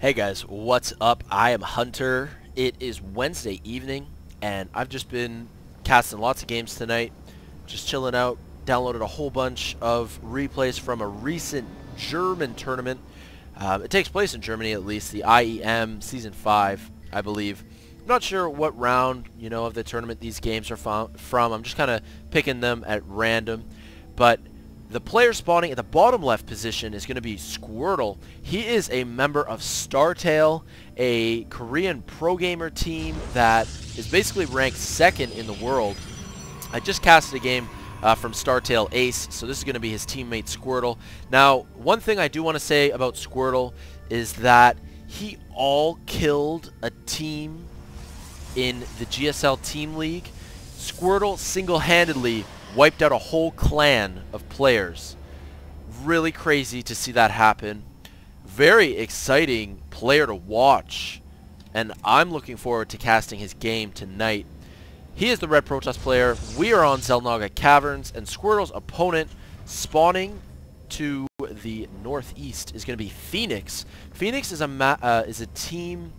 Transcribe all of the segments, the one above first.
Hey guys, what's up? I am Hunter. It is Wednesday evening, and I've just been casting lots of games tonight, just chilling out, downloaded a whole bunch of replays from a recent German tournament. It takes place in Germany at least, the IEM Season 5, I believe. I'm not sure what round, of the tournament these games are from. I'm just kind of picking them at random, but the player spawning at the bottom left position is going to be Squirtle. He is a member of Starcraft, a Korean pro gamer team that is basically ranked second in the world. I just casted a game from Starcraft Ace, so this is going to be his teammate Squirtle. Now, one thing I do want to say about Squirtle is that he all-killed a team in the GSL Team League. Squirtle single-handedly wiped out a whole clan of players. Really crazy to see that happen. Very exciting player to watch, and I'm looking forward to casting his game tonight. He is the Red Protoss player. We are on Xel'Naga Caverns, and Squirtle's opponent spawning to the northeast is going to be Fenix. Fenix is a team.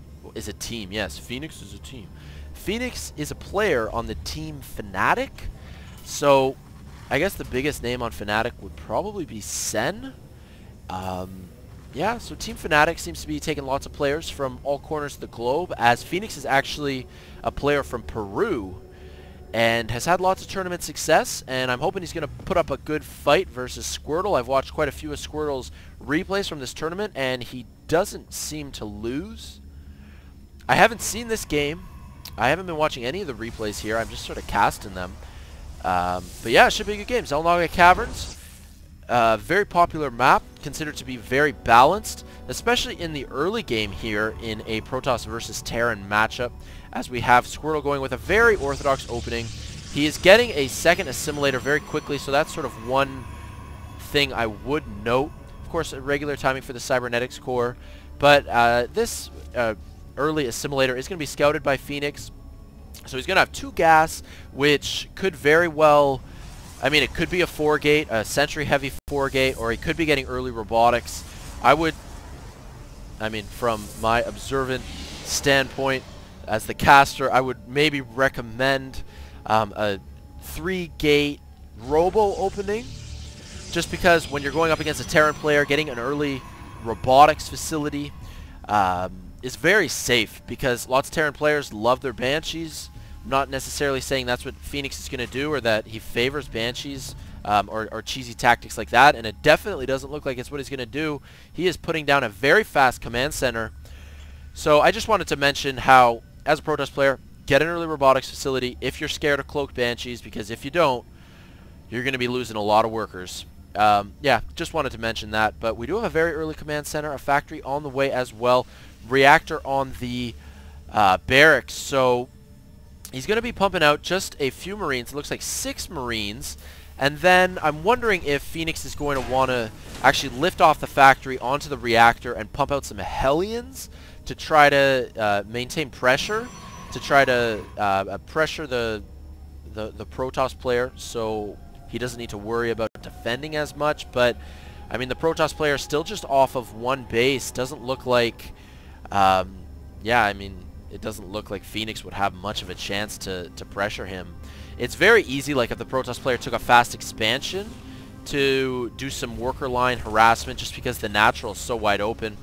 Yes, Fenix is a team. Fenix is a player on the team Fnatic. So, I guess the biggest name on Fnatic would probably be Sen. Yeah, so Team Fnatic seems to be taking lots of players from all corners of the globe, as Fenix is actually a player from Peru and has had lots of tournament success, and I'm hoping he's going to put up a good fight versus Squirtle. I've watched quite a few of Squirtle's replays from this tournament, and he doesn't seem to lose. I haven't seen this game. I haven't been watching any of the replays here. I'm just sort of casting them. But yeah, it should be a good game. Xel'Naga Caverns, very popular map, considered to be very balanced, especially in the early game here in a Protoss versus Terran matchup, as we have Squirtle going with a very orthodox opening. He is getting a second assimilator very quickly, so that's sort of one thing I would note. Of course, regular timing for the cybernetics core, but this early assimilator is going to be scouted by Fenix. So he's going to have 2 gas, which could very well, it could be a 4-gate, a sentry-heavy 4-gate, or he could be getting early robotics. From my observant standpoint as the caster, I would maybe recommend a 3-gate robo opening, just because when you're going up against a Terran player, getting an early robotics facility is very safe, because lots of Terran players love their Banshees. I'm not necessarily saying that's what Fenix is going to do, or that he favors Banshees or cheesy tactics like that, and it definitely doesn't look like it's what he's going to do. He is putting down a very fast command center. So I just wanted to mention how, as a Protoss player, get an early robotics facility if you're scared of cloaked Banshees, because if you don't, you're going to be losing a lot of workers. Yeah, just wanted to mention that. But we do have a very early command center, a factory on the way as well, reactor on the barracks. So he's going to be pumping out just a few Marines. It looks like 6 Marines. And then I'm wondering if Fenix is going to want to actually lift off the factory onto the reactor and pump out some Hellions to try to maintain pressure, to try to pressure the Protoss player, so he doesn't need to worry about defending as much. But, the Protoss player is still just off of 1 base. Doesn't look like, it doesn't look like Fenix would have much of a chance to pressure him. It's very easy, like if the Protoss player took a fast expansion, to do some worker line harassment, just because the natural is so wide open.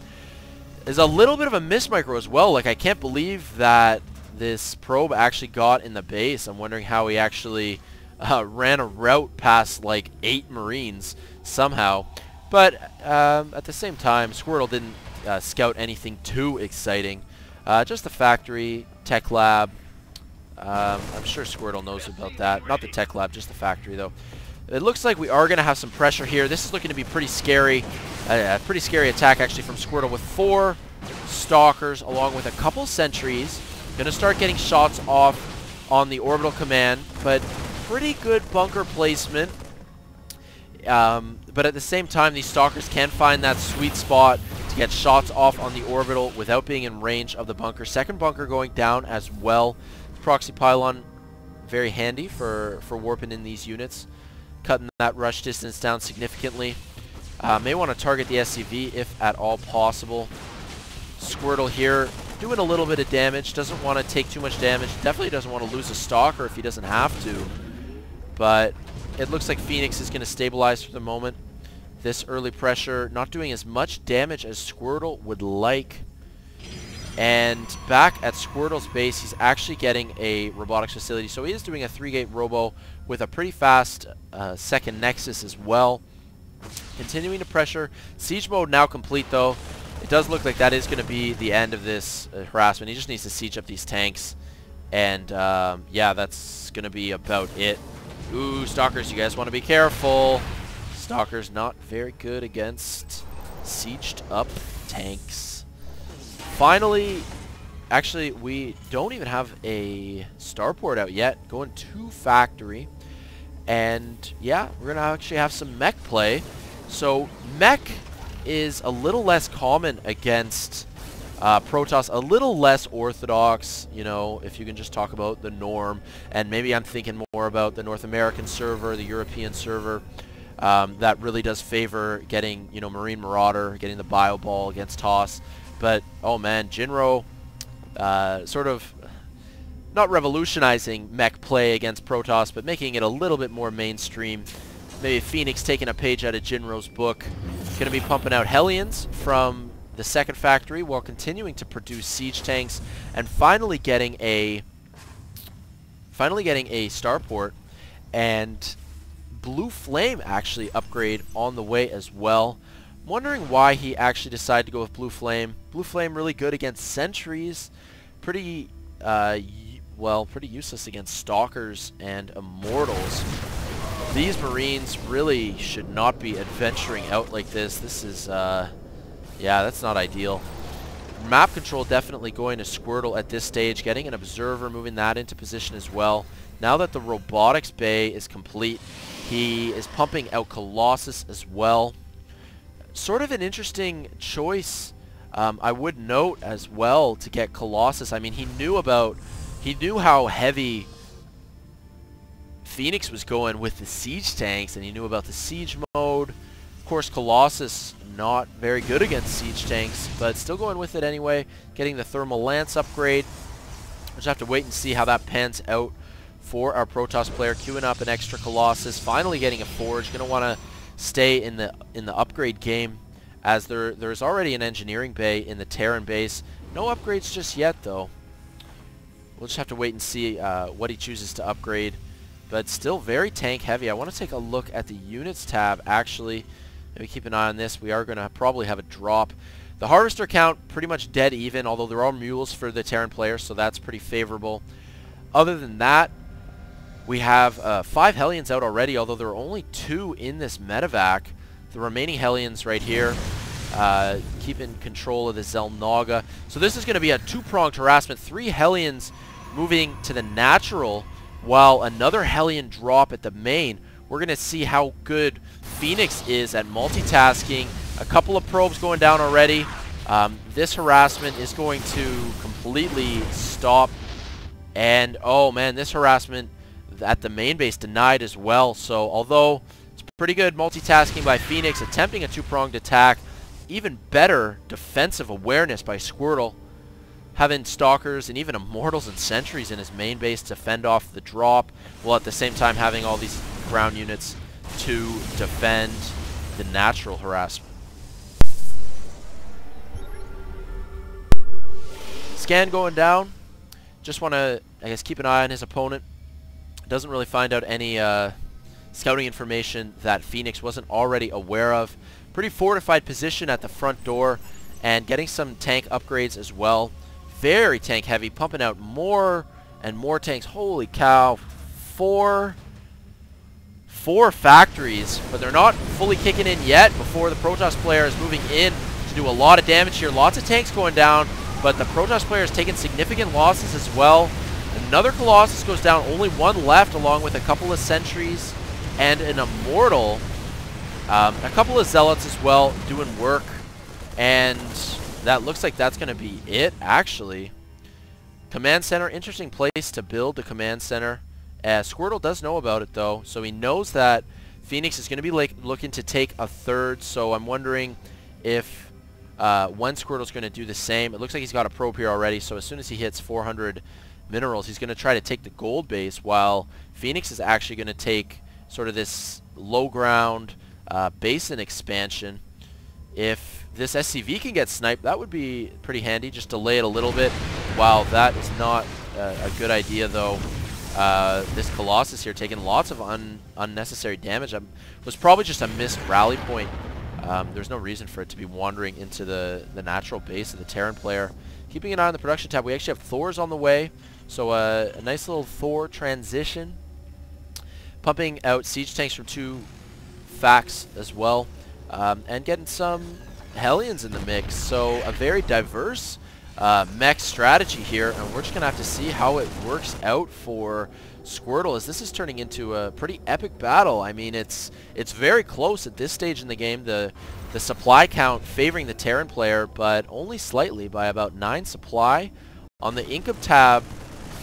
There's a little bit of a mismicro as well. Like, I can't believe that this probe actually got in the base. I'm wondering how he actually ran a route past like 8 Marines somehow. But at the same time, Squirtle didn't scout anything too exciting. Just the factory, tech lab. I'm sure Squirtle knows about that. Not the tech lab, just the factory though. It looks like we are going to have some pressure here. This is looking to be pretty scary. A pretty scary attack actually from Squirtle, with 4 stalkers along with a couple sentries. Going to start getting shots off on the orbital command, but pretty good bunker placement. But at the same time, these stalkers can find that sweet spot to get shots off on the orbital without being in range of the bunker. Second bunker going down as well. Proxy pylon, very handy for warping in these units, cutting that rush distance down significantly. May want to target the SCV if at all possible. Squirtle here doing a little bit of damage. Doesn't want to take too much damage. Definitely doesn't want to lose a Stalker if he doesn't have to. But it looks like Fenix is going to stabilize for the moment. This early pressure not doing as much damage as Squirtle would like. And back at Squirtle's base, he's actually getting a robotics facility. So he is doing a 3-gate robo with a pretty fast second Nexus as well. Continuing to pressure. Siege mode now complete though. It does look like that is going to be the end of this harassment. He just needs to siege up these tanks. And yeah, that's going to be about it. Ooh, Stalkers, you guys want to be careful. Stalker's not very good against sieged up tanks. Finally, actually, we don't even have a starport out yet. Going to factory. And yeah, we're going to actually have some mech play. So mech is a little less common against Protoss, a little less orthodox, you know, if you can just talk about the norm. And maybe I'm thinking more about the North American server, the European server. That really does favor getting, you know, Marine Marauder, getting the Bio Ball against Toss. But, oh man, Jinro sort of not revolutionizing mech play against Protoss, but making it a little bit more mainstream. Maybe Fenix taking a page out of Jinro's book. Going to be pumping out Hellions from the second factory while continuing to produce siege tanks and finally getting a starport and Blue Flame actually upgrade on the way as well. I'm wondering why he actually decided to go with Blue Flame. Blue Flame really good against sentries, pretty pretty useless against stalkers and immortals. These Marines really should not be adventuring out like this. This is, yeah, that's not ideal. Map control definitely going to Squirtle at this stage, getting an observer, moving that into position as well. Now that the robotics bay is complete, he is pumping out Colossus as well. Sort of an interesting choice, I would note as well, to get Colossus. I mean, he knew how heavy Fenix was going with the siege tanks, and he knew about the siege mode. Of course, Colossus not very good against siege tanks, but still going with it anyway. Getting the thermal lance upgrade. We'll just have to wait and see how that pans out for our Protoss player. Queuing up an extra Colossus, finally getting a forge. Going to want to stay in the upgrade game, as there's already an engineering bay in the Terran base. No upgrades just yet though. We'll just have to wait and see what he chooses to upgrade. But still very tank heavy. I want to take a look at the units tab actually. Maybe keep an eye on this. We are going to probably have a drop. The harvester count pretty much dead even, although there are mules for the Terran players, so that's pretty favorable. Other than that, we have 5 Hellions out already, although there are only 2 in this medevac. The remaining Hellions right here keeping control of the Zelnaga. So this is going to be a 2-pronged harassment. 3 Hellions moving to the natural, while another Hellion drop at the main. We're going to see how good Fenix is at multitasking. A couple of probes going down already. This harassment is going to completely stop. And, oh man, this harassment at the main base denied as well. So, although it's pretty good multitasking by Fenix, attempting a 2-pronged attack, even better defensive awareness by Squirtle. Having Stalkers and even Immortals and Sentries in his main base to fend off the drop, while at the same time having all these ground units to defend the natural harassment. Scan going down. Just want to, I guess, keep an eye on his opponent. Doesn't really find out any scouting information that Fenix wasn't already aware of. Pretty fortified position at the front door, and getting some tank upgrades as well. Very tank heavy, pumping out more and more tanks. Holy cow. Four factories, but they're not fully kicking in yet before the Protoss player is moving in to do a lot of damage here. Lots of tanks going down, but the Protoss player is taking significant losses as well. Another Colossus goes down, only 1 left, along with a couple of Sentries and an Immortal. A couple of Zealots as well doing work, and that looks like that's going to be it, actually. Command Center, interesting place to build the Command Center. Squirtle does know about it, though, so he knows that Fenix is going to be looking to take a third, so I'm wondering if when Squirtle's going to do the same. It looks like he's got a probe here already, so as soon as he hits 400 minerals, he's going to try to take the gold base, while Phoenix is actually going to take sort of this low ground basin expansion. If this SCV can get sniped, that would be pretty handy. Just delay it a little bit. Wow, that is not a good idea, though. This Colossus here taking lots of unnecessary damage. Was probably just a missed rally point. There's no reason for it to be wandering into the natural base of the Terran player. Keeping an eye on the production tab, we actually have Thors on the way. So a nice little Thor transition. Pumping out siege tanks from 2 facts as well. And getting some Hellions in the mix. So a very diverse mech strategy here. And we're just going to have to see how it works out for Squirtle, as this is turning into a pretty epic battle. I mean, it's very close at this stage in the game. The supply count favoring the Terran player, but only slightly by about 9 supply. On the income tab,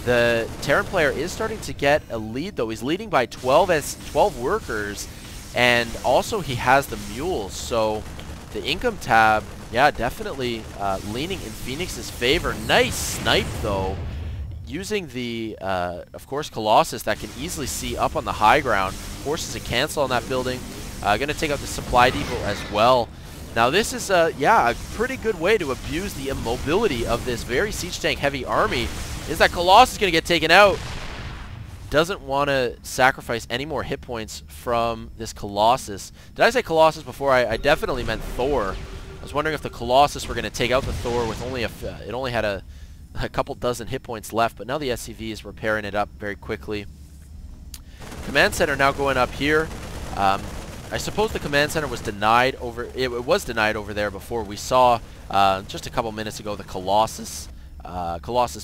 the Terran player is starting to get a lead, though. He's leading by 12 workers, and also he has the mules. So the income tab, yeah, definitely leaning in Phoenix's favor. Nice snipe, though. Using the, of course, Colossus that can easily see up on the high ground. Forces a cancel on that building. Going to take out the supply depot as well. Now this is, yeah, a pretty good way to abuse the immobility of this very siege tank heavy army. Is that Colossus going to get taken out? Doesn't want to sacrifice any more hit points from this Colossus. Did I say Colossus before? I definitely meant Thor. I was wondering if the Colossus were going to take out the Thor with only it only had a couple dozen hit points left, but now the SCV is repairing it up very quickly. Command center now going up here. I suppose the command center was denied over. It was denied over there before. We saw just a couple minutes ago the Colossus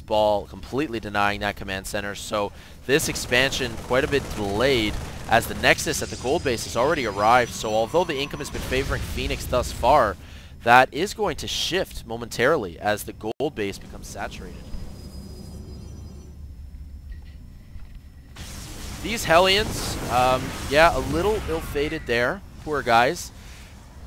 ball completely denying that command center. So this expansion quite a bit delayed, as the Nexus at the gold base has already arrived. So although the income has been favoring Phoenix thus far, that is going to shift momentarily as the gold base becomes saturated. These Hellions, yeah, a little ill-fated there. Poor guys.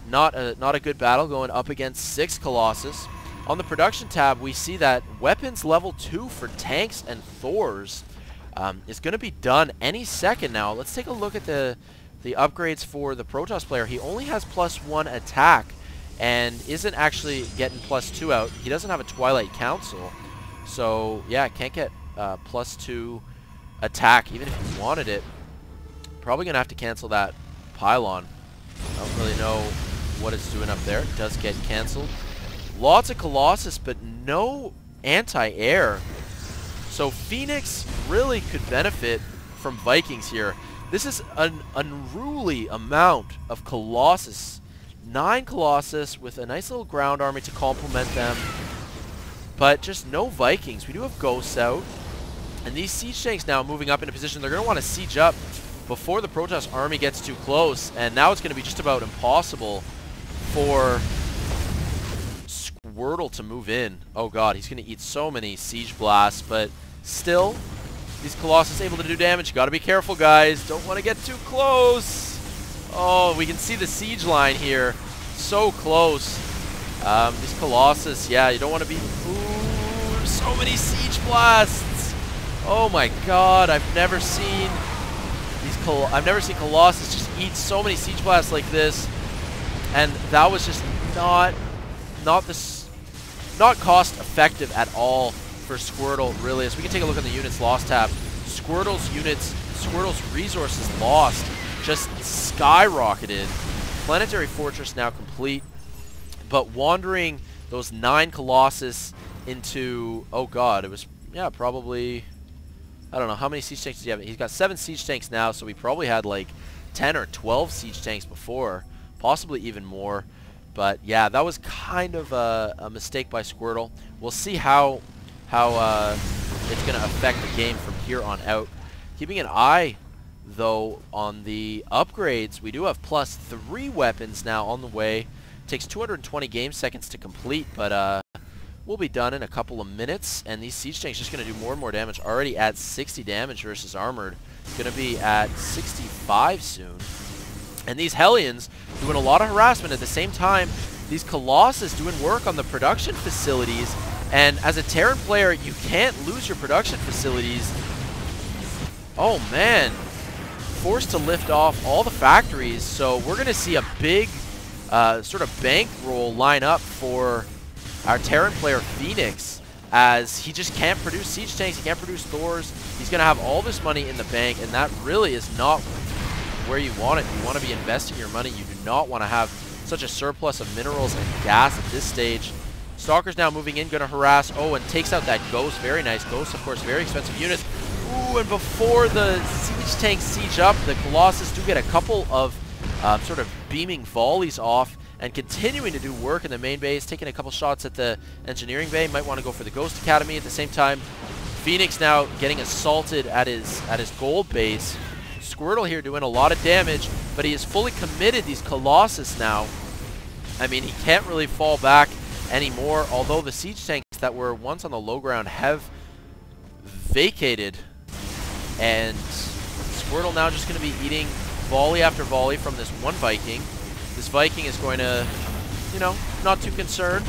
Not a good battle going up against 6 Colossus. On the production tab, we see that weapons level 2 for tanks and Thors is going to be done any second now. Let's take a look at the upgrades for the Protoss player. He only has +1 attack and isn't actually getting +2 out. He doesn't have a Twilight Council. So, yeah, can't get +2 attack even if he wanted it. Probably going to have to cancel that pylon. I don't really know what it's doing up there. It does get canceled. Lots of Colossus, but no anti-air. So Phoenix really could benefit from Vikings here. This is an unruly amount of Colossus. 9 Colossus with a nice little ground army to complement them. But just no Vikings. We do have Ghosts out. And these siege tanks now moving up into position. They're going to want to siege up before the Protoss army gets too close. And now it's going to be just about impossible for Squirtle to move in. Oh god, he's going to eat so many siege blasts, but still, these Colossus able to do damage. Got to be careful, guys. Don't want to get too close. Oh, we can see the siege line here. So close. These Colossus, yeah, you don't want to be... Ooh, so many siege blasts. Oh my god, I've never seen Colossus just eat so many siege blasts like this. And that was just not cost effective at all for Squirtle, really. As we can take a look on the units lost tab, Squirtle's resources lost just skyrocketed. Planetary Fortress now complete, but wandering those 9 Colossus into, oh god, it was, yeah, probably, I don't know, how many siege tanks does he have? He's got 7 siege tanks now, so we probably had like 10 or 12 siege tanks before, possibly even more. But yeah, that was kind of a mistake by Squirtle. We'll see how it's going to affect the game from here on out. Keeping an eye, though, on the upgrades. We do have +3 weapons now on the way. Takes 220 game seconds to complete, but we'll be done in a couple of minutes. And these siege tanks just going to do more and more damage. Already at 60 damage versus armored. Going to be at 65 soon. And these Hellions doing a lot of harassment at the same time. these Colossus doing work on the production facilities. And as a Terran player, you can't lose your production facilities. Oh man, forced to lift off all the factories. So we're going to see a big sort of bankroll line up for our Terran player Fenix, as he just can't produce siege tanks, he can't produce Thors. He's going to have all this money in the bank, and that really is not where you want it. You want to be investing your money. You do not want to have such a surplus of minerals and gas at this stage. Stalker's now moving in, going to harass. Oh, and takes out that Ghost. Very nice. Ghost, of course, very expensive units. Ooh, and before the siege tanks siege up, the Colossus do get a couple of sort of beaming volleys off and continuing to do work in the main base, taking a couple shots at the engineering bay. Might want to go for the Ghost Academy at the same time. Phoenix now getting assaulted at his gold base. Squirtle here doing a lot of damage, but he is fully committed, these Colossus now. I mean, he can't really fall back anymore, although the siege tanks that were once on the low ground have vacated. And Squirtle now just going to be eating volley after volley from this one Viking. This Viking is going to, you know, not too concerned.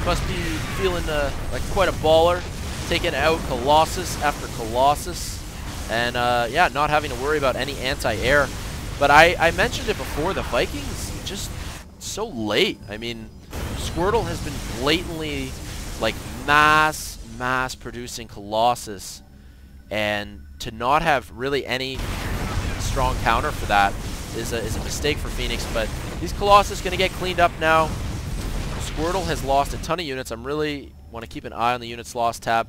Must be feeling like quite a baller, taking out Colossus after Colossus. And yeah, not having to worry about any anti-air. But I mentioned it before, the Vikings just so late. I mean, Squirtle has been blatantly like mass producing Colossus, and to not have really any strong counter for that is a mistake for Phoenix. But these Colossus going to get cleaned up now. Squirtle has lost a ton of units. I'm really want to keep an eye on the units lost tab.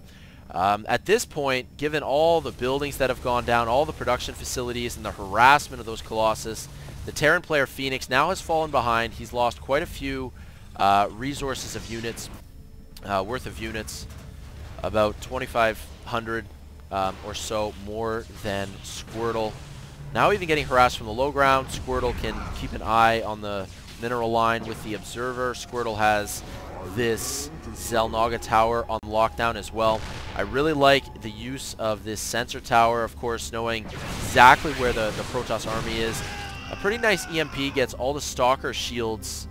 At this point, given all the buildings that have gone down, all the production facilities, and the harassment of those Colossus, the Terran player Phoenix now has fallen behind. He's lost quite a few resources of units, worth of units, about 2,500 or so more than Squirtle. Now even getting harassed from the low ground, Squirtle can keep an eye on the mineral line with the Observer. Squirtle has this Xel'Naga tower on lockdown as well. I really like the use of this sensor tower, of course, knowing exactly where the Protoss army is. A pretty nice EMP gets all the Stalker shields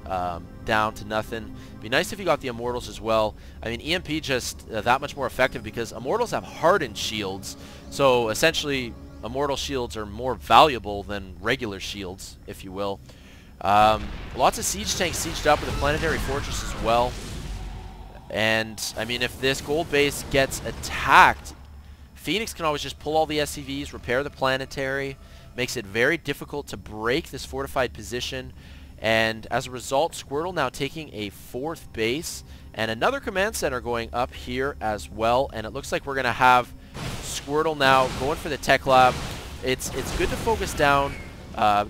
down to nothing. Be nice if you got the Immortals as well. I mean, EMP just that much more effective because Immortals have hardened shields. So essentially, Immortal shields are more valuable than regular shields, if you will. Lots of siege tanks sieged up with a planetary fortress as well. And, I mean, if this gold base gets attacked, Phoenix can always just pull all the SCVs, repair the planetary. Makes it very difficult to break this fortified position. And as a result, Squirtle now taking a 4th base. And another command center going up here as well. And it looks like we're going to have Squirtle now going for the tech lab. It's good to focus down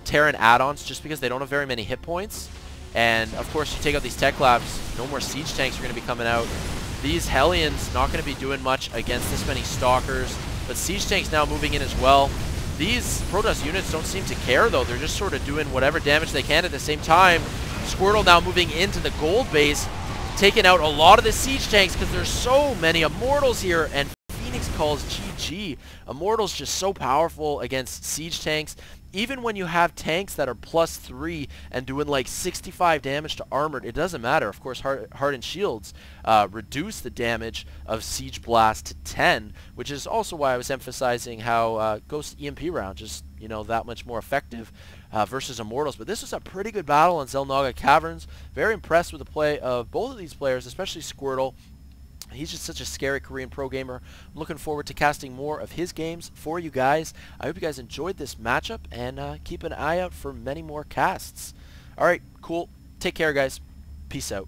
Terran add-ons just because they don't have very many hit points. And of course, you take out these tech labs, no more siege tanks are going to be coming out. These Hellions not going to be doing much against this many Stalkers, but siege tanks now moving in as well. These Protoss units don't seem to care though, they're just sort of doing whatever damage they can at the same time. Squirtle now moving into the gold base, taking out a lot of the siege tanks because there's so many Immortals here, and Phoenix calls GG. Immortals just so powerful against siege tanks. Even when you have tanks that are +3 and doing like 65 damage to armored, it doesn't matter. Of course, hardened shields reduce the damage of Siege Blast to 10, which is also why I was emphasizing how Ghost EMP round just, you know, that much more effective versus Immortals. But this was a pretty good battle on Xel'Naga Caverns. Very impressed with the play of both of these players, especially Squirtle. He's just such a scary Korean pro gamer. I'm looking forward to casting more of his games for you guys. I hope you guys enjoyed this matchup, and keep an eye out for many more casts. Alright, cool. Take care, guys. Peace out.